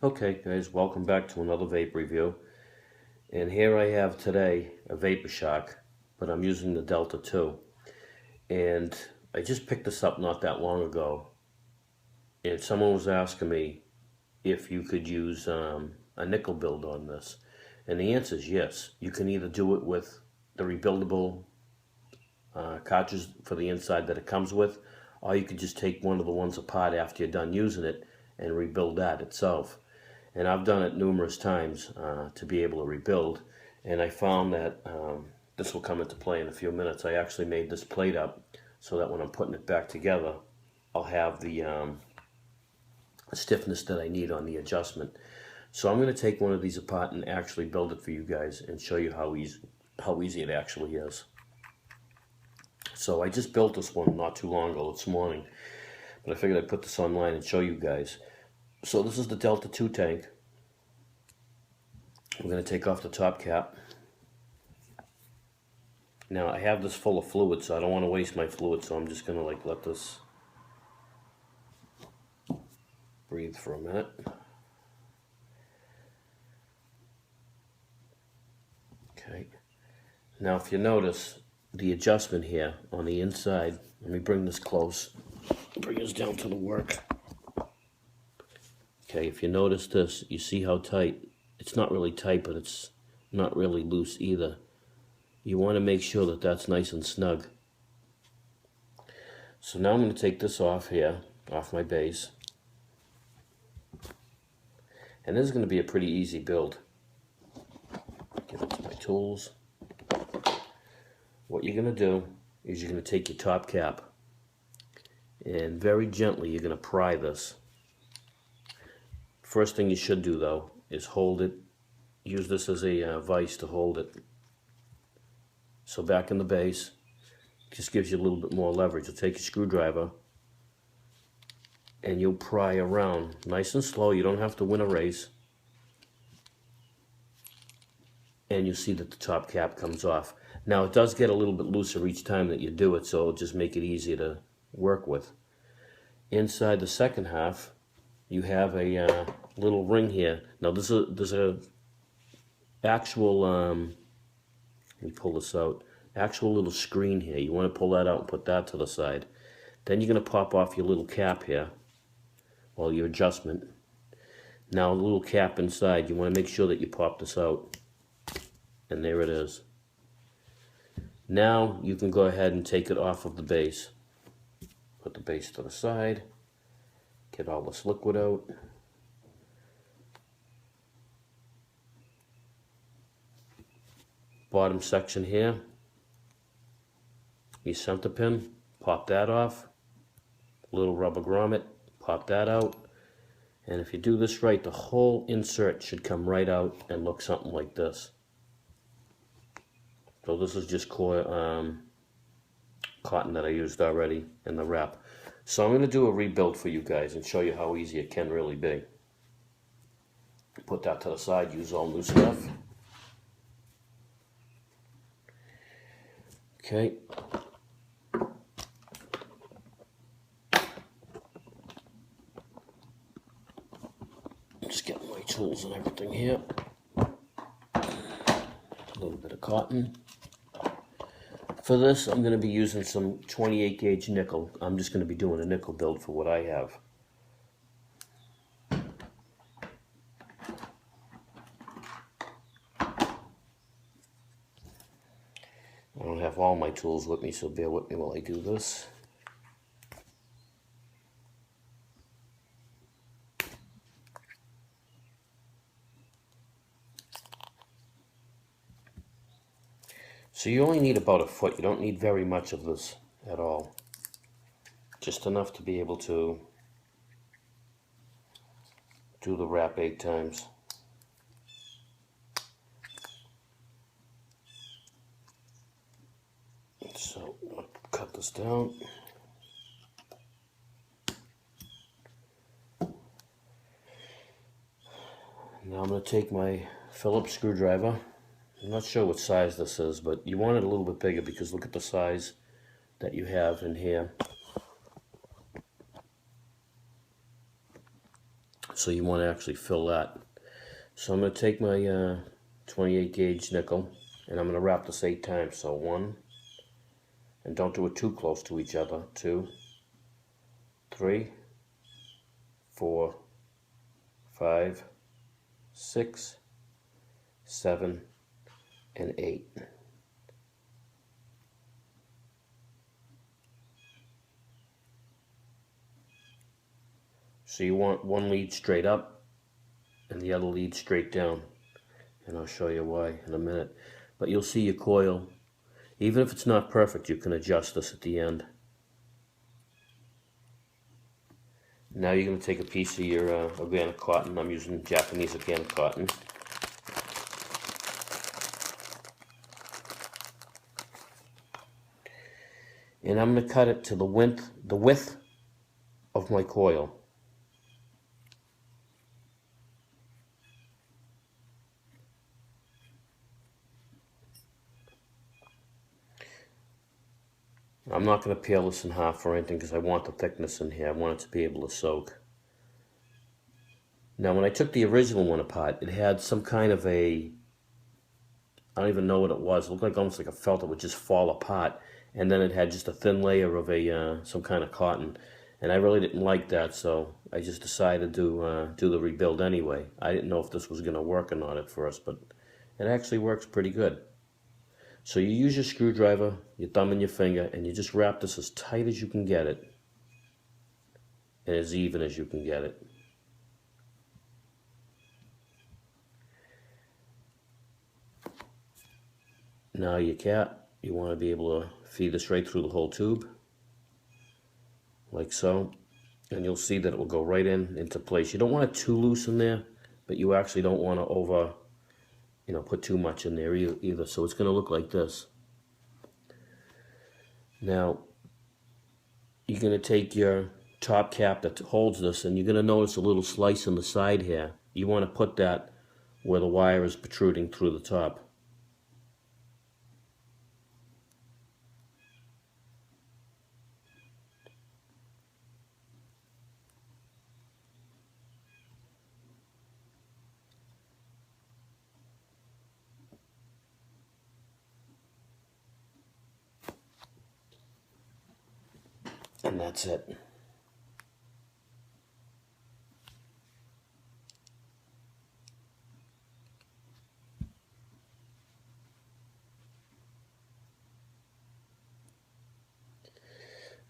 Okay guys, welcome back to another vape review. And here I have today a Vapor Shock, but I'm using the Delta 2. And I just picked this up not that long ago. And someone was asking me if you could use a nickel build on this. And the answer is yes. You can either do it with the rebuildable cartridge for the inside that it comes with, or you could just take one of the ones apart after you're done using it and rebuild that itself. And I've done it numerous times to be able to rebuild, and I found that this will come into play in a few minutes. I actually made this plate up so that when I'm putting it back together, I'll have the stiffness that I need on the adjustment. So I'm going to take one of these apart and actually build it for you guys and show you how easy it actually is. So I just built this one not too long ago, this morning, but I figured I'd put this online and show you guys. So this is the Delta 2 tank. We're going to take off the top cap. Now I have this full of fluid, so I don't want to waste my fluid, so I'm just going to let this breathe for a minute. Okay. Now if you notice the adjustment here on the inside, let me bring this close, bring this down to the work. Okay, if you notice this, you see how tight. It's not really tight, but it's not really loose either. You want to make sure that that's nice and snug. So now I'm going to take this off here, off my base. And this is going to be a pretty easy build. Get into my tools. What you're going to do is you're going to take your top cap and very gently you're going to pry this. First thing you should do though is hold it, use this as a vise to hold it. So back in the base, just gives you a little bit more leverage. You'll take your screwdriver and you'll pry around nice and slow. You don't have to win a race. And you see that the top cap comes off. Now it does get a little bit looser each time that you do it, so it'll just make it easier to work with. Inside the second half, you have a little ring here. Now there's a actual, let me pull this out, actual little screen here. You want to pull that out and put that to the side. Then you're going to pop off your little cap here, or your adjustment. Now the little cap inside, you want to make sure that you pop this out. And there it is. Now you can go ahead and take it off of the base. Put the base to the side. Get all this liquid out. Bottom section here. Your center pin. Pop that off. Little rubber grommet. Pop that out. And if you do this right, the whole insert should come right out and look something like this. So this is just cotton that I used already in the wrap. So I'm going to do a rebuild for you guys and show you how easy it can really be. Put that to the side, use all new stuff. Okay. Just get my tools and everything here. A little bit of cotton. For this, I'm going to be using some 28 gauge nickel. I'm just going to be doing a nickel build for what I have. I don't have all my tools with me, so bear with me while I do this. So you only need about a foot. You don't need very much of this at all. Just enough to be able to do the wrap 8 times. So I'll cut this down. Now I'm going to take my Phillips screwdriver. I'm not sure what size this is, but you want it a little bit bigger because look at the size that you have in here. So you want to actually fill that. So I'm going to take my 28 gauge nickel, and I'm going to wrap this 8 times. So 1, and don't do it too close to each other. 2, 3, 4, 5, 6, 7, and 8. So you want one lead straight up and the other lead straight down. And I'll show you why in a minute. But you'll see your coil. Even if it's not perfect, you can adjust this at the end. Now you're going to take a piece of your organic cotton. I'm using Japanese organic cotton. And I'm going to cut it to the width of my coil. I'm not going to peel this in half or anything because I want the thickness in here. I want it to be able to soak. Now when I took the original one apart, it had some kind of a, I don't even know what it was. It looked like almost like a felt that would just fall apart. And then it had just a thin layer of some kind of cotton. And I really didn't like that, so I just decided to do the rebuild anyway. I didn't know if this was going to work or not at first, but it actually works pretty good. So you use your screwdriver, your thumb and your finger, and you just wrap this as tight as you can get it, and as even as you can get it. Now your cap, you want to be able to feed this right through the whole tube, like so, and you'll see that it will go right into place. You don't want it too loose in there, but you actually don't want to put too much in there either. So it's going to look like this. Now, you're going to take your top cap that holds this, and you're going to notice a little slice in the side here. You want to put that where the wire is protruding through the top. And that's it.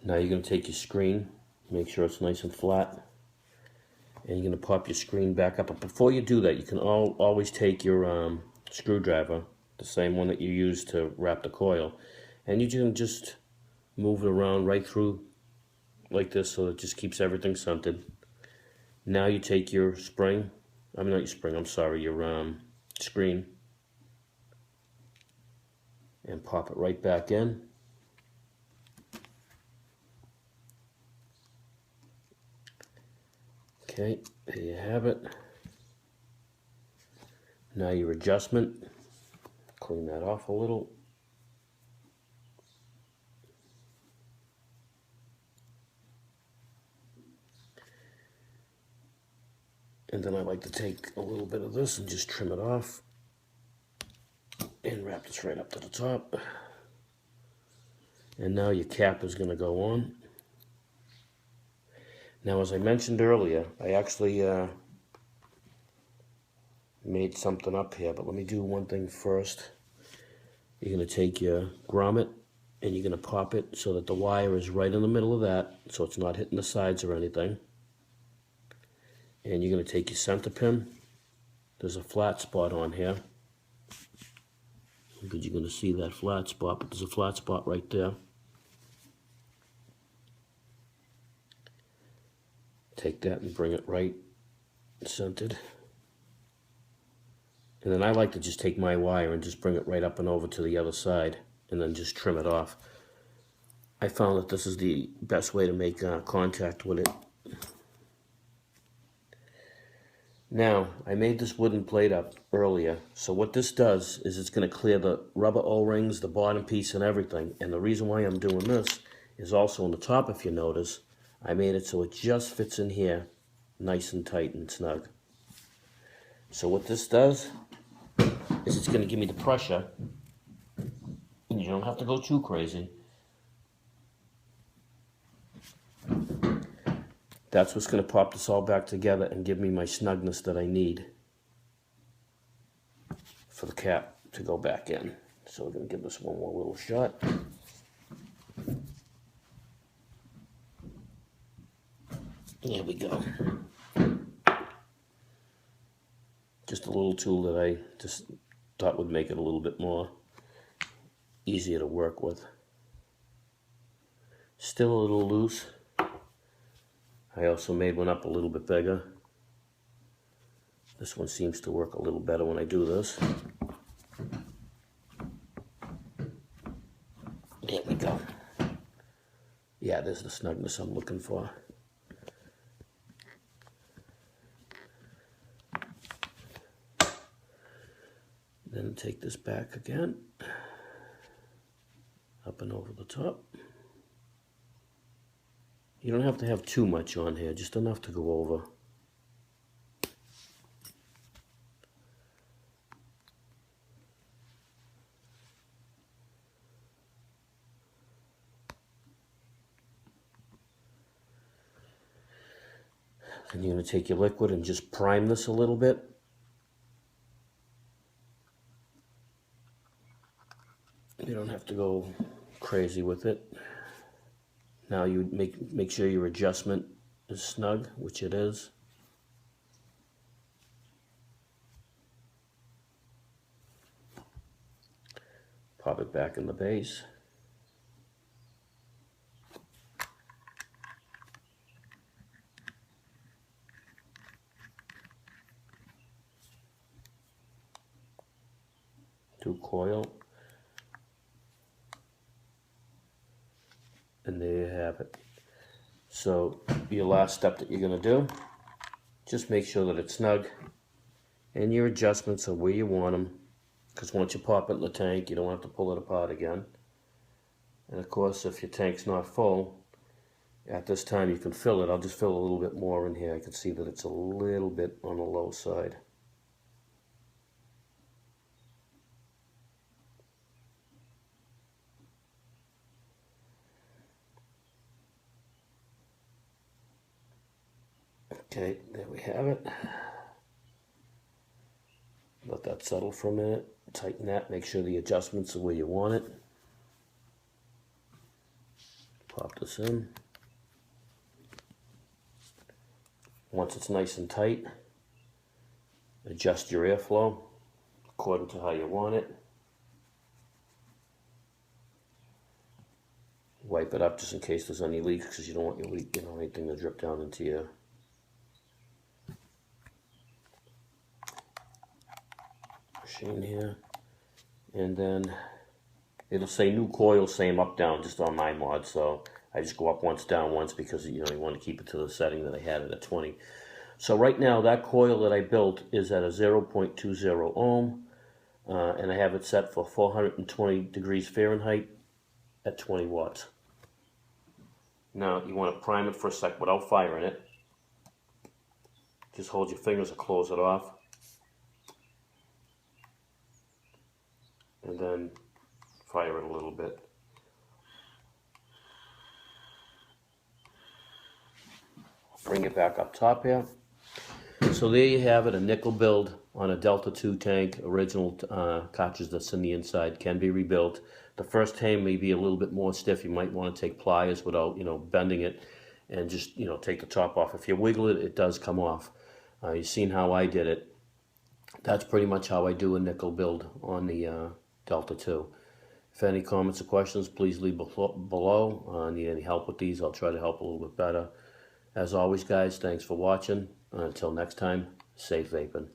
Now you're going to take your screen, make sure it's nice and flat, and you're going to pop your screen back up. But before you do that, you can always take your screwdriver, the same one that you use to wrap the coil, and you can just move it around right through like this so it just keeps everything centered. Now you take your screen, your screen, and pop it right back in. Okay, there you have it. Now your adjustment, clean that off a little. And then I like to take a little bit of this and just trim it off and wrap this right up to the top. And now your cap is going to go on. Now, as I mentioned earlier, I actually made something up here, but let me do one thing first. You're going to take your grommet and you're going to pop it so that the wire is right in the middle of that, so it's not hitting the sides or anything. And you're going to take your center pin. There's a flat spot on here. Because you're going to see that flat spot, but there's a flat spot right there. Take that and bring it right centered. And then I like to just take my wire and just bring it right up and over to the other side and then just trim it off. I found that this is the best way to make contact with it. Now, I made this wooden plate up earlier, so what this does is it's going to clear the rubber O-rings, the bottom piece, and everything. And the reason why I'm doing this is also on the top, if you notice, I made it so it just fits in here nice and tight and snug. So what this does is it's going to give me the pressure, and you don't have to go too crazy. That's what's going to pop this all back together and give me my snugness that I need for the cap to go back in. So we're going to give this one more little shot. There we go. Just a little tool that I just thought would make it a little bit more easier to work with. Still a little loose. I also made one up a little bit bigger. This one seems to work a little better when I do this. There we go. Yeah, there's the snugness I'm looking for. Then take this back again, up and over the top. You don't have to have too much on here, just enough to go over. Then you're going to take your liquid and just prime this a little bit. You don't have to go crazy with it. Now you make sure your adjustment is snug, which it is. Pop it back in the base. Do coil. And there you have it. So your last step that you're going to do, just make sure that it's snug and your adjustments are where you want them, because once you pop it in the tank you don't have to pull it apart again. And of course, if your tank's not full at this time, you can fill it. I'll just fill a little bit more in here. I can see that it's a little bit on the low side. Okay, there we have it. Let that settle for a minute. Tighten that, make sure the adjustments are where you want it. Pop this in. Once it's nice and tight, adjust your airflow according to how you want it. Wipe it up just in case there's any leaks, because you don't want your leak, anything to drip down into your machine here. And then it'll say new coil, same up down, just on my mod. So I just go up once, down once, because you want to keep it to the setting that I had it at 20. So right now that coil that I built is at a 0.20 ohm, and I have it set for 420 degrees Fahrenheit at 20 watts. Now you want to prime it for a sec without firing it. Just hold your fingers or close it off. And then fire it a little bit. Bring it back up top here. So there you have it, a nickel build on a Delta II tank. Original cartridge that's in the inside, can be rebuilt. The first time may be a little bit more stiff. You might want to take pliers without bending it, and just take the top off. If you wiggle it, it does come off. You've seen how I did it. That's pretty much how I do a nickel build on the Delta II. If any comments or questions, please leave below. Need any help with these, I'll try to help a little bit better. As always, guys, thanks for watching. Until next time, safe vaping.